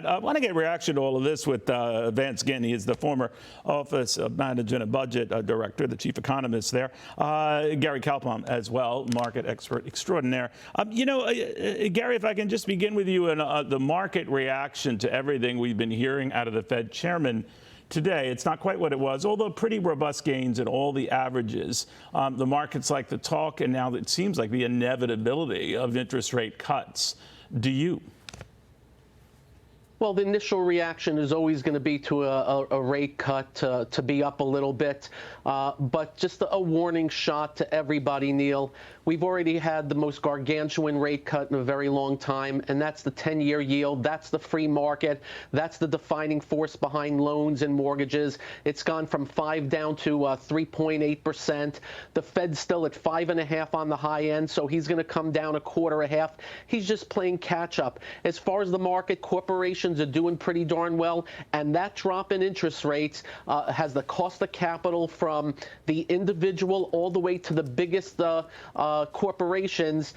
that. I want to get a reaction to all of this with Vance Ginn. He is the former Office of Management and Budget Director, the chief economist there. Gary Kaltbaum as well, market expert extraordinaire. Gary, if I can just begin with you and the market reaction to everything we've been hearing out of the Fed chairman today. It's not quite what it was, although pretty robust gains in all the averages. The markets like the talk, and now it seems like the inevitability of interest rate cuts. Do you? Well, the initial reaction is always going to be to a rate cut to be up a little bit. But just a warning shot to everybody, Neil. We've already had the most gargantuan rate cut in a very long time, and that's the 10-year yield. That's the free market. That's the defining force behind loans and mortgages. It's gone from 5 down to 3.8%. The Fed's still at 5.5 on the high end, so he's going to come down a quarter, a half. He's just playing catch up. As far as the market, corporations are doing pretty darn well, and that drop in interest rates has the cost of capital from the individual all the way to the biggest corporations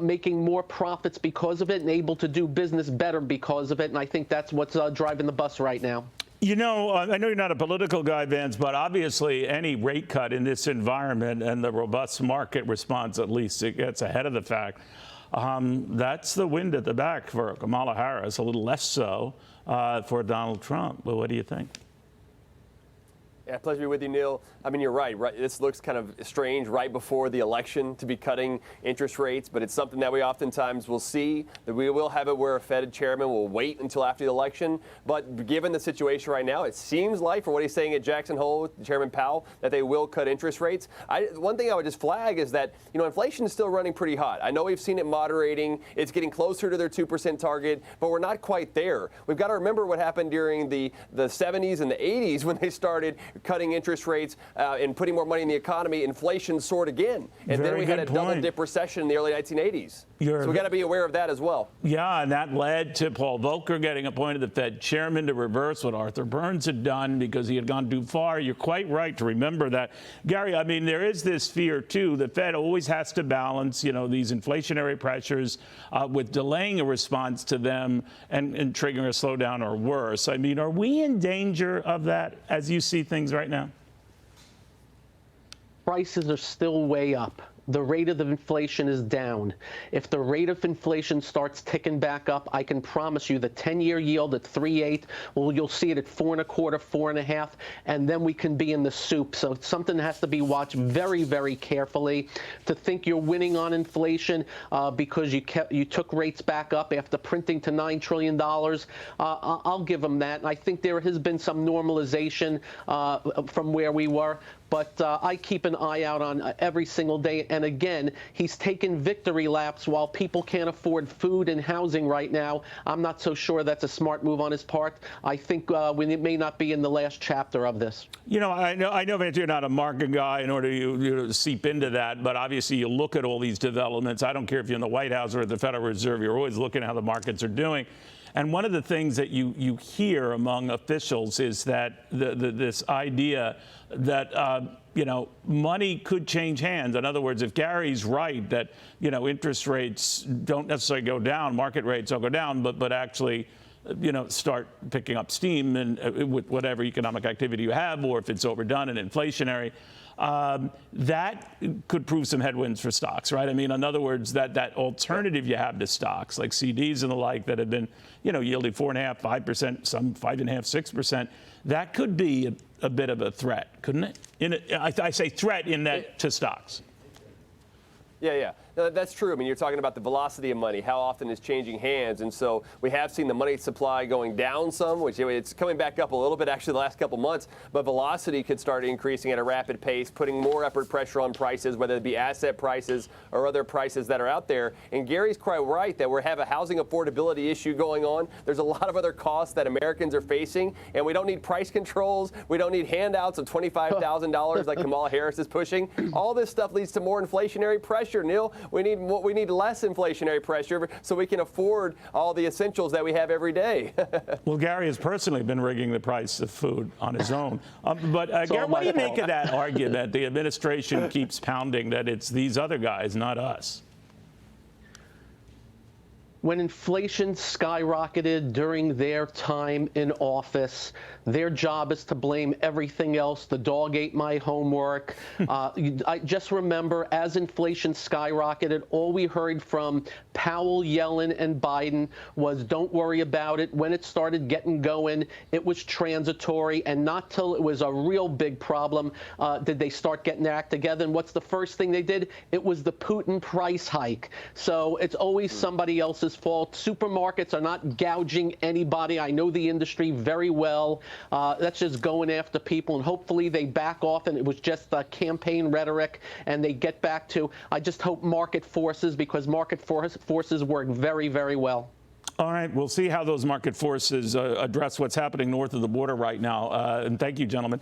making more profits because of it and able to do business better because of it. And I think that's what's driving the bus right now. You know, I know you're not a political guy, Vance, but obviously any rate cut in this environment and the robust market response, at least it gets ahead of the fact. That's the wind at the back for Kamala Harris, a little less so for Donald Trump. But what do you think? Yeah, pleasure to be with you, Neil. I mean, you're right. This looks kind of strange right before the election to be cutting interest rates, but it's something that we oftentimes will see, that we will have it where a Fed chairman will wait until after the election. But given the situation right now, it seems like, for what he's saying at Jackson Hole, Chairman Powell, that they will cut interest rates. One thing I would just flag is that, inflation is still running pretty hot. I know we've seen it moderating. It's getting closer to their 2% target, but we're not quite there. We've got to remember what happened during the 70s and the 80s when they started cutting interest rates and putting more money in the economy. Inflation soared again. And then we had a double dip recession in the early 1980s. So we got to be aware of that as well. Yeah, and that led to Paul Volcker getting appointed the Fed chairman to reverse what Arthur Burns had done because he had gone too far. You're quite right to remember that. Gary, I mean, there is this fear, too. The Fed always has to balance, these inflationary pressures with delaying a response to them and triggering a slowdown or worse. I mean, are we in danger of that as you see things right now? Prices are still way up. The rate of inflation is down. If the rate of inflation starts ticking back up, I can promise you the 10-year yield at 3.8, well, you'll see it at 4.25, 4.5, and then we can be in the soup. So it's something that has to be watched very, very carefully. To think you're winning on inflation because you took rates back up after printing to $9 trillion, I'll give them that. I think there has been some normalization from where we were. But I keep an eye out on every single day. And again, he's taken victory laps while people can't afford food and housing right now. I'm not so sure that's a smart move on his part. I think it may not be in the last chapter of this. I know, Vance, you're not a market guy in order to seep into that. But obviously, you look at all these developments. I don't care if you're in the White House or at the Federal Reserve. You're always looking at how the markets are doing. And one of the things that you hear among officials is that this idea that, money could change hands. In other words, if Gary's right that, interest rates don't necessarily go down, market rates don't go down, but actually, start picking up steam and with whatever economic activity you have, or if it's overdone and inflationary, that could prove some headwinds for stocks, right? I mean, in other words, that alternative you have to stocks like CDs and the like that have been, yielding 4.5%, 5%, some 5.5%, 6%, that could be a bit of a threat, couldn't it? I say threat in that to stocks. Yeah. No, that's true. I mean, you're talking about the velocity of money, how often it's changing hands. And so we have seen the money supply going down some, which it's coming back up a little bit actually the last couple months. But velocity could start increasing at a rapid pace, putting more upward pressure on prices, whether it be asset prices or other prices that are out there. And Gary's quite right that we have a housing affordability issue going on. There's a lot of other costs that Americans are facing. And we don't need price controls. We don't need handouts of $25,000 like Kamala Harris is pushing. All this stuff leads to more inflationary pressure, Neil. We need less inflationary pressure so we can afford all the essentials that we have every day. Well, Gary has personally been rigging the price of food on his own. But Gary, what do you make of that argument? The administration keeps pounding that it's these other guys, not us. When inflation skyrocketed during their time in office, their job is to blame everything else. The dog ate my homework. I just remember as inflation skyrocketed, all we heard from Powell, Yellen, and Biden was don't worry about it. When it started getting going, it was transitory, and not till it was a real big problem did they start getting their act together. And what's the first thing they did? It was the Putin price hike. So it's always somebody else's fault. Supermarkets are not gouging anybody. I know the industry very well. That's just going after people, and hopefully they back off and it was just campaign rhetoric and they get back to, I just hope market forces, because market forces work very, very well. All right, we'll see how those market forces address what's happening north of the border right now. And thank you, gentlemen.